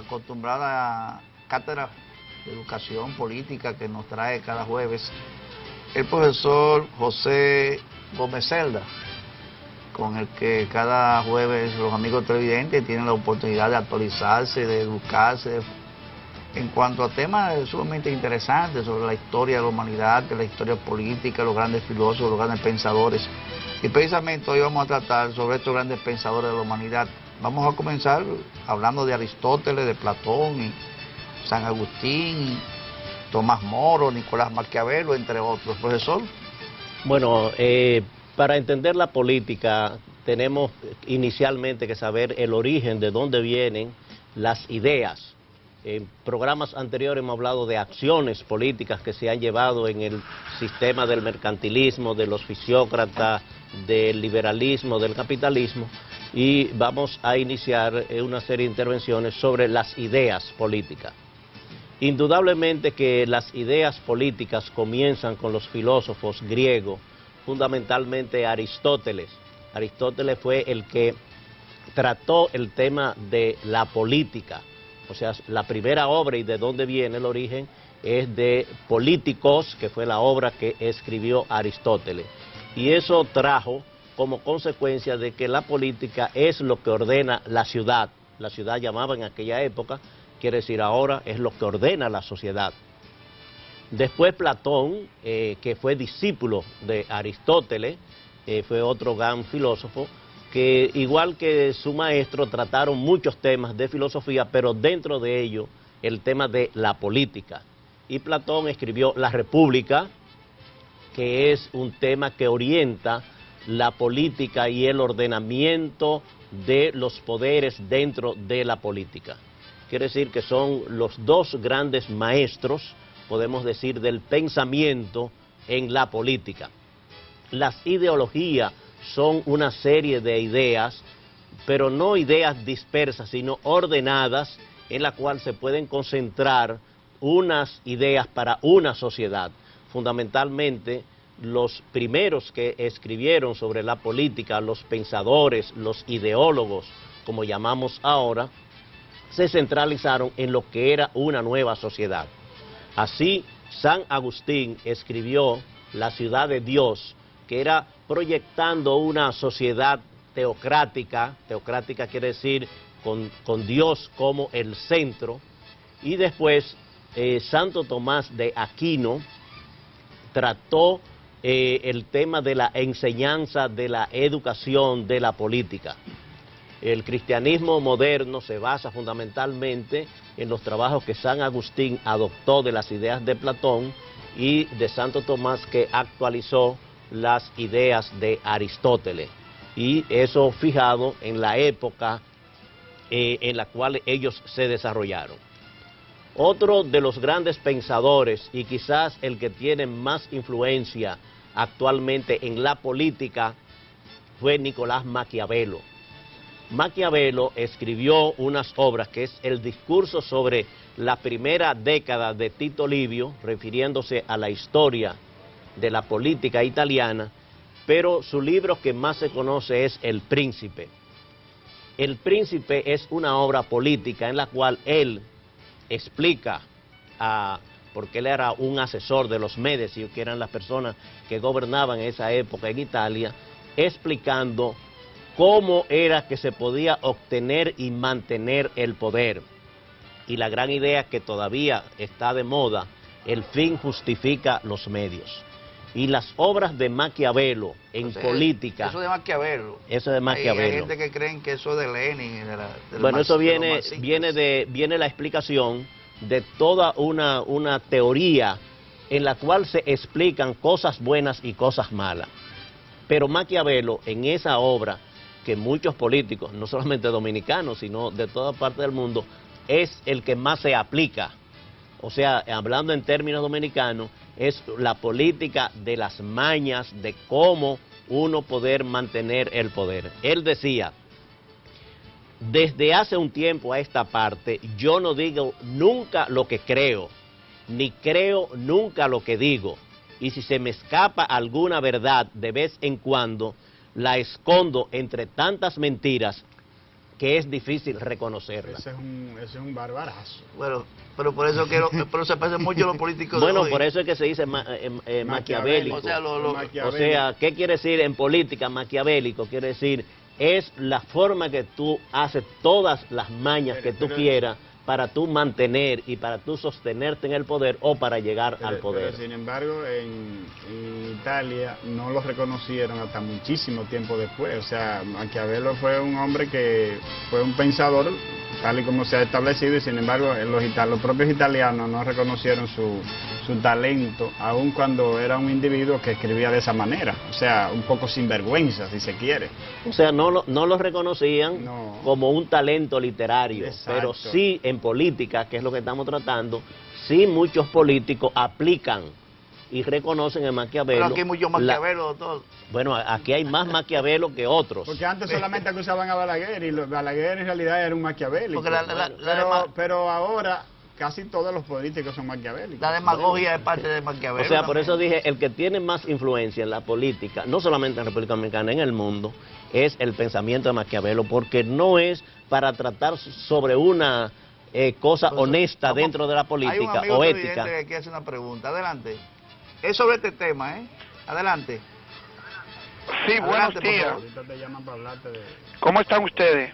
acostumbrada cátedra de educación política que nos trae cada jueves el profesor José Gómez Celda, con el que cada jueves los amigos televidentes tienen la oportunidad de actualizarse, de educarse en cuanto a temas sumamente interesantes sobre la historia de la humanidad, de la historia política, los grandes filósofos, los grandes pensadores. Y precisamente hoy vamos a tratar sobre estos grandes pensadores de la humanidad. Vamos a comenzar hablando de Aristóteles, de Platón, y San Agustín, Tomás Moro, Nicolás Maquiavelo, entre otros. Profesor. Bueno, para entender la política tenemos inicialmente que saber el origen, de dónde vienen las ideas. En programas anteriores hemos hablado de acciones políticas que se han llevado en el sistema del mercantilismo, de los fisiócratas, del liberalismo, del capitalismo, y vamos a iniciar una serie de intervenciones sobre las ideas políticas. Indudablemente que las ideas políticas comienzan con los filósofos griegos, fundamentalmente Aristóteles. Aristóteles fue el que trató el tema de la política. O sea, la primera obra, y de dónde viene el origen, es de Políticos, que fue la obra que escribió Aristóteles. Y eso trajo como consecuencia de que la política es lo que ordena la ciudad. La ciudad llamaba en aquella época, quiere decir ahora, es lo que ordena la sociedad. Después Platón, que fue discípulo de Aristóteles, fue otro gran filósofo, que igual que su maestro trataron muchos temas de filosofía, pero dentro de ello el tema de la política. Y Platón escribió La República, que es un tema que orienta la política y el ordenamiento de los poderes dentro de la política. Quiere decir que son los dos grandes maestros, podemos decir, del pensamiento en la política. Las ideologías son una serie de ideas, pero no ideas dispersas, sino ordenadas, en la cual se pueden concentrar unas ideas para una sociedad. Fundamentalmente, los primeros que escribieron sobre la política, los pensadores, los ideólogos, como llamamos ahora, se centralizaron en lo que era una nueva sociedad. Así, San Agustín escribió La ciudad de Dios, que era proyectando una sociedad teocrática, teocrática quiere decir con Dios como el centro, y después Santo Tomás de Aquino trató el tema de la enseñanza, de la educación, de la política. El cristianismo moderno se basa fundamentalmente en los trabajos que San Agustín adoptó de las ideas de Platón y de Santo Tomás, que actualizó las ideas de Aristóteles, y eso fijado en la época en la cual ellos se desarrollaron. Otro de los grandes pensadores, y quizás el que tiene más influencia actualmente en la política, fue Nicolás Maquiavelo. Maquiavelo escribió unas obras que es el discurso sobre la primera década de Tito Livio, refiriéndose a la historia de la política italiana, pero su libro que más se conoce es El Príncipe. El Príncipe es una obra política en la cual él explica, porque él era un asesor de los Médici, que eran las personas que gobernaban en esa época en Italia, explicando cómo era que se podía obtener y mantener el poder. Y la gran idea que todavía está de moda, el fin justifica los medios. Y las obras de Maquiavelo en política... Eso de Maquiavelo. Eso de Maquiavelo. Hay gente que creen que eso es de Lenin. Bueno, eso viene la explicación de toda una teoría en la cual se explican cosas buenas y cosas malas. Pero Maquiavelo, en esa obra, que muchos políticos, no solamente dominicanos, sino de toda parte del mundo, es el que más se aplica. O sea, hablando en términos dominicanos, es la política de las mañas, de cómo uno poder mantener el poder. Él decía, desde hace un tiempo a esta parte, yo no digo nunca lo que creo, ni creo nunca lo que digo. Y si se me escapa alguna verdad de vez en cuando, la escondo entre tantas mentiras que es difícil reconocerla. Ese es un barbarazo. Bueno, pero por eso pero se parecen mucho los políticos Bueno, de hoy. por eso es que se dice maquiavélico. O sea, O sea, ¿qué quiere decir en política maquiavélico? Quiere decir, es la forma que tú haces todas las mañas que tú quieras para tú mantener y para tú sostenerte en el poder o para llegar al poder. Pero sin embargo, en Italia no lo reconocieron hasta muchísimo tiempo después. O sea, Maquiavelo fue un hombre que fue un pensador, tal y como se ha establecido, y sin embargo los propios italianos no reconocieron su talento, aun cuando era un individuo que escribía de esa manera. O sea, un poco sinvergüenza, si se quiere. O sea, no lo reconocían como un talento literario. Exacto. Pero sí en política, que es lo que estamos tratando, sí muchos políticos aplican y reconocen en Maquiavelo. Pero aquí hay muchos Maquiavelo, doctor. Bueno, aquí hay más Maquiavelo que otros. Porque antes solamente acusaban a Balaguer, y Balaguer en realidad era un maquiavélico. Pero ahora casi todos los políticos son maquiavélicos. La demagogia es parte de Maquiavelo. O sea, por eso dije, el que tiene más influencia en la política, no solamente en la República Dominicana, en el mundo, es el pensamiento de Maquiavelo, porque no es para tratar sobre una cosa honesta dentro de la política o ética. Que quiere hacer una pregunta. Adelante. Es sobre este tema, ¿eh? Adelante. Sí, Adelante, buenos días. Ahorita te llaman para hablarte de... ¿Cómo están ustedes?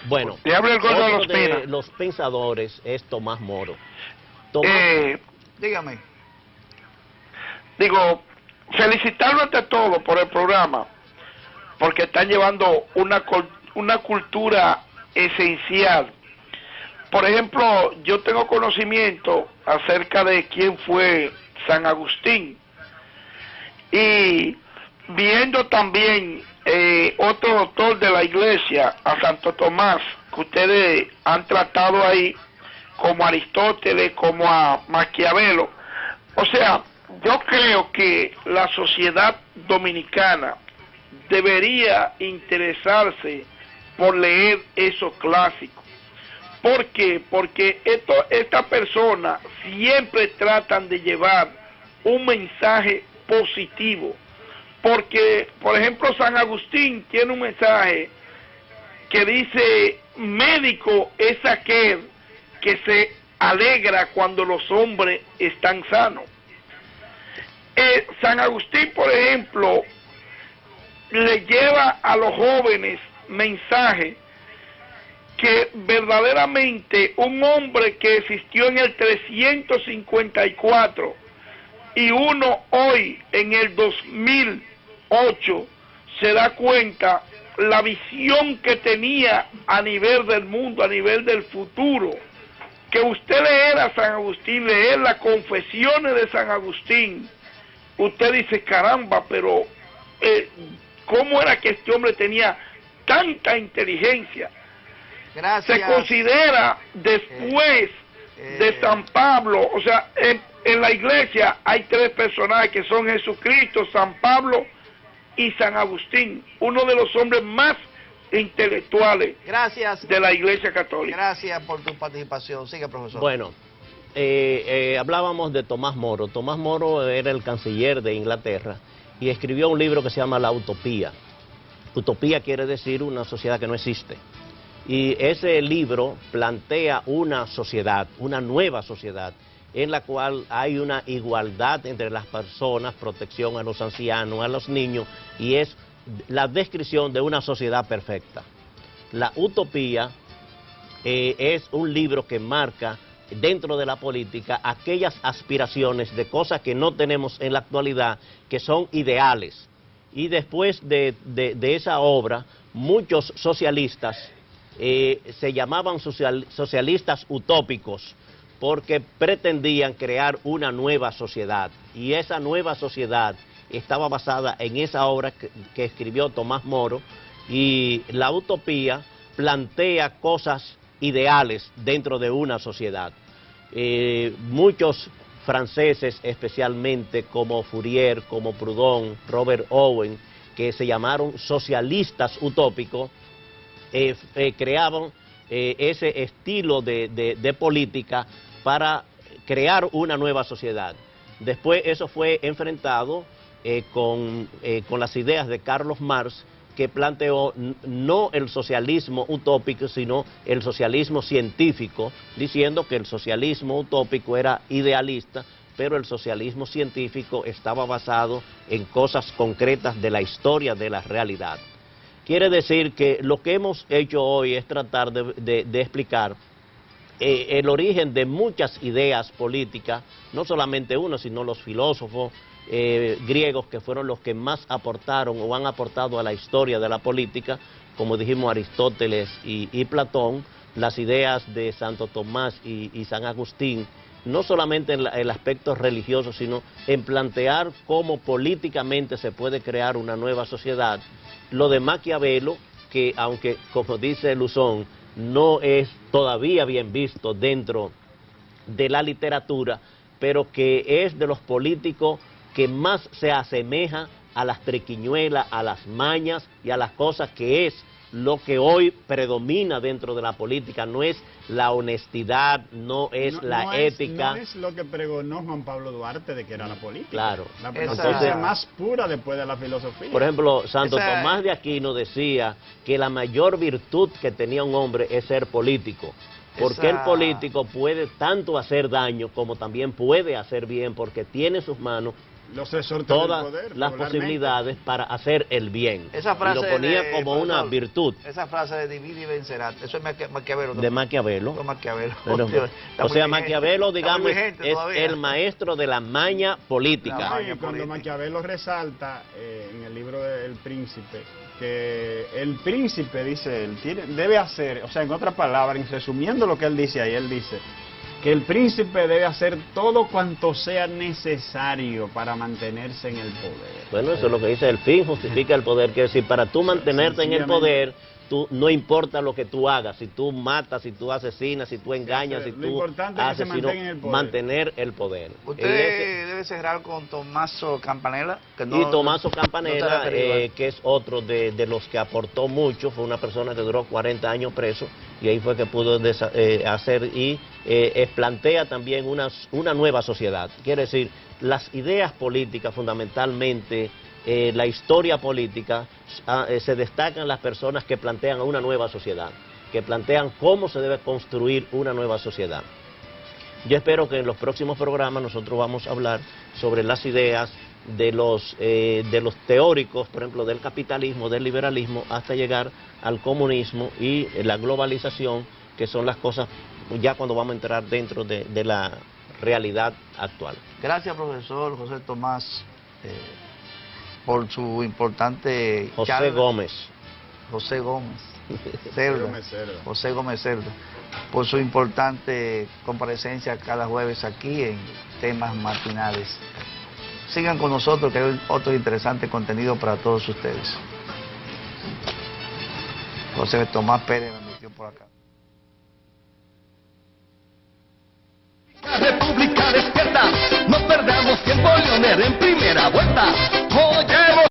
Bueno, Le hablo el gordo de los otro de Pinos. los pensadores es Tomás Moro. Tomás, Dígame. Digo, felicitarlo ante todo por el programa, porque están llevando una cultura esencial. Por ejemplo, yo tengo conocimiento acerca de quién fue San Agustín, y viendo también otro doctor de la iglesia, a Santo Tomás, que ustedes han tratado ahí, como Aristóteles, como a Maquiavelo. O sea, yo creo que la sociedad dominicana debería interesarse por leer esos clásicos. ¿Por qué? Porque estas personas siempre tratan de llevar un mensaje positivo. Porque, por ejemplo, San Agustín tiene un mensaje que dice: médico es aquel que se alegra cuando los hombres están sanos. San Agustín, por ejemplo, le lleva a los jóvenes mensaje que verdaderamente un hombre que existió en el 354 y uno hoy en el 2008 se da cuenta la visión que tenía a nivel del mundo, a nivel del futuro. Que usted leer a San Agustín, leer las confesiones de San Agustín, usted dice: caramba, pero ¿cómo era que este hombre tenía tanta inteligencia? Gracias. Se considera después de San Pablo, o sea, en la iglesia hay tres personajes que son Jesucristo, San Pablo y San Agustín, uno de los hombres más intelectuales de la iglesia católica. Gracias por tu participación. Sigue, profesor. bueno, hablábamos de Tomás Moro. Tomás Moro era el canciller de Inglaterra y escribió un libro que se llama La Utopía. Utopía quiere decir una sociedad que no existe. Y ese libro plantea una sociedad, una nueva sociedad, en la cual hay una igualdad entre las personas, protección a los ancianos, a los niños, y es la descripción de una sociedad perfecta. La Utopía es un libro que marca dentro de la política aquellas aspiraciones de cosas que no tenemos en la actualidad, que son ideales. Y después de esa obra, muchos socialistas se llamaban socialistas utópicos, porque pretendían crear una nueva sociedad, y esa nueva sociedad estaba basada en esa obra que escribió Tomás Moro, y la utopía plantea cosas ideales dentro de una sociedad. Muchos franceses, especialmente como Fourier, como Proudhon, Robert Owen, que se llamaron socialistas utópicos, creaban ese estilo de política para crear una nueva sociedad. Después eso fue enfrentado con las ideas de Carlos Marx, que planteó no el socialismo utópico, sino el socialismo científico, diciendo que el socialismo utópico era idealista, pero el socialismo científico estaba basado en cosas concretas de la historia, de la realidad. Quiere decir que lo que hemos hecho hoy es tratar de explicar el origen de muchas ideas políticas, no solamente uno, sino los filósofos griegos que fueron los que más aportaron o han aportado a la historia de la política, como dijimos Aristóteles y Platón, las ideas de Santo Tomás y San Agustín, no solamente en el aspecto religioso, sino en plantear cómo políticamente se puede crear una nueva sociedad. Lo de Maquiavelo, que aunque, como dice Luzón, no es todavía bien visto dentro de la literatura, pero que es de los políticos que más se asemeja a las triquiñuelas, a las mañas y a las cosas que es lo que hoy predomina dentro de la política. No es la honestidad, no es la ética. No es lo que pregonó Juan Pablo Duarte de que era la política. Claro. La política más pura después de la filosofía. Por ejemplo, Santo Tomás de Aquino decía que la mayor virtud que tenía un hombre es ser político. Porque el político puede tanto hacer daño como también puede hacer bien, porque tiene en sus manos todas las posibilidades para hacer el bien. Esa frase y lo ponía como una virtud. Esa frase de divide y vencerás, eso es Maquiavelo. De Maquiavelo. Pero, o sea, Maquiavelo, digamos, es el maestro de la maña política. Cuando Maquiavelo resalta en el libro del Príncipe, que el príncipe, dice él, debe hacer, o sea, en otras palabras, resumiendo lo que él dice ahí, él dice que el príncipe debe hacer todo cuanto sea necesario para mantenerse en el poder. Bueno, eso es lo que dice, el fin justifica el poder, que es decir, para tú mantenerte en el poder, tú, no importa lo que tú hagas, si tú matas, si tú asesinas, si tú engañas, si tú haces, sino mantener el poder. Usted debe cerrar con Tommaso Campanella. Y Tommaso Campanella, que es otro de los que aportó mucho, fue una persona que duró 40 años preso, y ahí fue que pudo hacer y plantea también una nueva sociedad. Quiere decir, las ideas políticas fundamentalmente, la historia política, se destacan las personas que plantean una nueva sociedad, que plantean cómo se debe construir una nueva sociedad. Yo espero que en los próximos programas nosotros vamos a hablar sobre las ideas de los teóricos, por ejemplo, del capitalismo, del liberalismo, hasta llegar al comunismo y la globalización, que son las cosas ya cuando vamos a entrar dentro de la realidad actual. Gracias, profesor José Tomás, por su importante José Gómez Cerda, por su importante comparecencia cada jueves aquí en Temas Matinales. Sigan con nosotros, que hay otro interesante contenido para todos ustedes. José Tomás Pérez me metió por acá. República despierta, no perdamos tiempo, Leonel en primera vuelta. Oye.